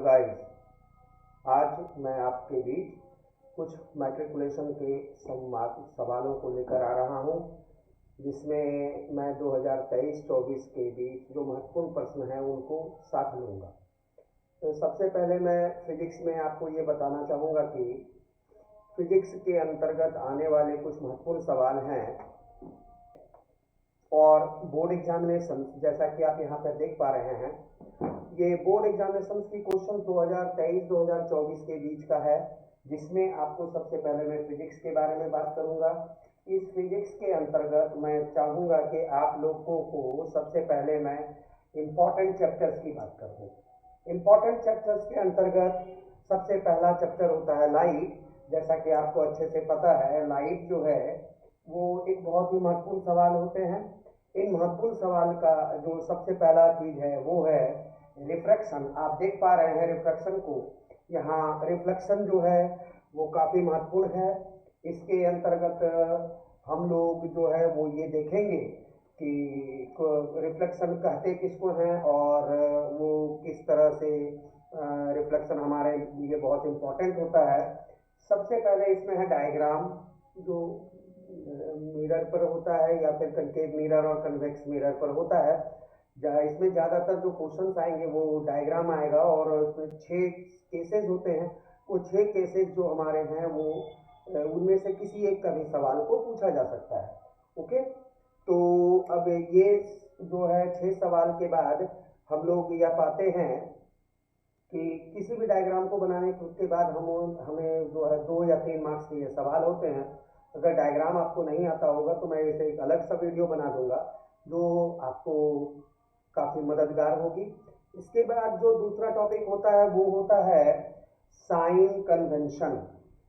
Guys, आज मैं आपके बीच कुछ मैट्रिकुलेशन के सवालों को लेकर आ रहा हूं, जिसमें मैं 2023-24 के बीच जो महत्वपूर्ण प्रश्न हैं उनको साथ लूँगा। तो सबसे पहले मैं फिजिक्स में आपको ये बताना चाहूँगा कि फिजिक्स के अंतर्गत आने वाले कुछ महत्वपूर्ण सवाल हैं और बोर्ड एग्जामिनेशन, जैसा कि आप यहाँ पर देख पा रहे हैं, ये बोर्ड एग्जामिनेशन की क्वेश्चन 2023-2024 के बीच का है, जिसमें आपको सबसे पहले मैं फिजिक्स के बारे में बात करूंगा। इस फिजिक्स के अंतर्गत मैं चाहूँगा कि आप लोगों को सबसे पहले मैं इम्पॉर्टेंट चैप्टर्स की बात करूँ। इम्पॉर्टेंट चैप्टर्स के अंतर्गत सबसे पहला चैप्टर होता है लाइट। जैसा कि आपको अच्छे से पता है, लाइट जो है वो एक बहुत ही महत्वपूर्ण सवाल होते हैं। इन महत्वपूर्ण सवाल का जो सबसे पहला चीज है वो है रिफ्रैक्शन। आप देख पा रहे हैं रिफ्रैक्शन को, यहाँ रिफ्लेक्शन जो है वो काफ़ी महत्वपूर्ण है। इसके अंतर्गत हम लोग जो है वो ये देखेंगे कि रिफ्लेक्शन कहते किसको हैं और वो किस तरह से रिफ्लेक्शन हमारे लिए बहुत इम्पोर्टेंट होता है। सबसे पहले इसमें है डायग्राम, जो मिरर पर होता है या फिर कनकेव मिरर और कन्वेक्स मिरर पर होता है। इसमें ज़्यादातर जो क्वेश्चंस आएंगे वो डायग्राम आएगा और उसमें 6 केसेस होते हैं। वो 6 केसेस जो हमारे हैं वो उनमें से किसी एक का भी सवाल को पूछा जा सकता है। ओके, तो अब ये जो है 6 सवाल के बाद हम लोग यह पाते हैं कि किसी भी डायग्राम को बनाने के बाद हमें जो है 2 या 3 मार्क्स के ये सवाल होते हैं। अगर डायग्राम आपको नहीं आता होगा तो मैं इसे एक अलग सा वीडियो बना दूंगा जो आपको काफ़ी मददगार होगी। इसके बाद जो दूसरा टॉपिक होता है वो होता है साइन कन्वेंशन।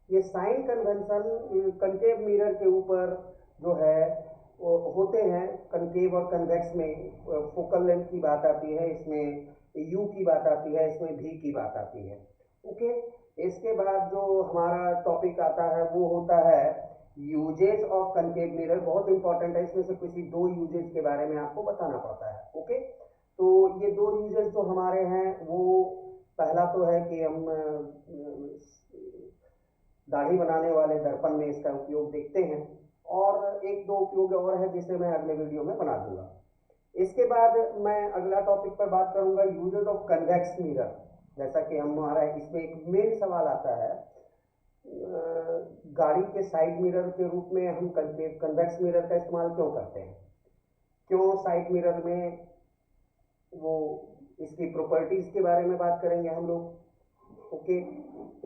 ये साइन कन्वेंशन कनकेव मिरर के ऊपर जो है वो होते हैं। कनकेव और कन्वेक्स में फोकल लेंथ की बात आती है, इसमें यू की बात आती है, इसमें भी की बात आती है। ओके, इसके बाद जो हमारा टॉपिक आता है वो होता है यूजेज ऑफ कनकेव मिरर। बहुत इंपॉर्टेंट है, इसमें से किसी 2 यूजेज के बारे में आपको बताना पड़ता है। ओके, तो ये 2 यूजेज जो हमारे हैं वो पहला तो है कि हम दाढ़ी बनाने वाले दर्पण में इसका उपयोग देखते हैं, और एक 2 उपयोग और है जिसे मैं अगले वीडियो में बना दूंगा। इसके बाद मैं अगला टॉपिक पर बात करूंगा यूजेज ऑफ कन्वेक्स मिरर। जैसा कि हमारा इसमें एक मेन सवाल आता है, गाड़ी के साइड मिरर के रूप में हम कन्वेक्स मिरर का इस्तेमाल क्यों करते हैं, क्यों साइड मिरर में, वो इसकी प्रॉपर्टीज के बारे में बात करेंगे हम लोग। ओके,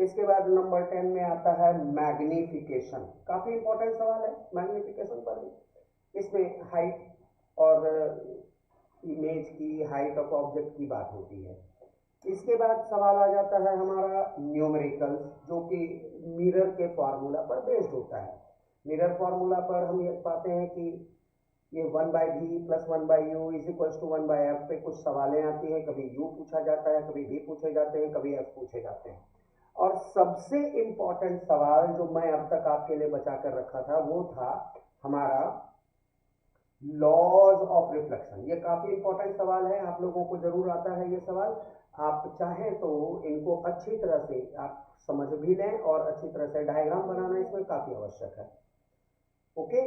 इसके बाद नंबर 10 में आता है मैग्निफिकेशन। काफ़ी इंपॉर्टेंट सवाल है मैग्निफिकेशन पर भी। इसमें हाइट और इमेज की, हाइट ऑफ ऑब्जेक्ट की बात होती है। इसके बाद सवाल आ जाता है हमारा न्यूमेरिकल्स, जो कि मिरर के फार्मूला पर बेस्ड होता है। मिरर फार्मूला पर हम ये पाते हैं कि ये 1/v + 1/u = 1/f पे कुछ सवालें आती हैं। कभी u पूछा जाता है, कभी v पूछे जाते हैं, कभी f पूछे जाते हैं। और सबसे इम्पॉर्टेंट सवाल जो मैं अब तक आपके लिए बचा कर रखा था वो था हमारा लॉज ऑफ रिफ्लेक्शन। ये काफ़ी इंपॉर्टेंट सवाल है, आप लोगों को जरूर आता है ये सवाल। आप चाहें तो इनको अच्छी तरह से आप समझ भी लें और अच्छी तरह से डायग्राम बनाना इसमें काफ़ी आवश्यक है। ओके,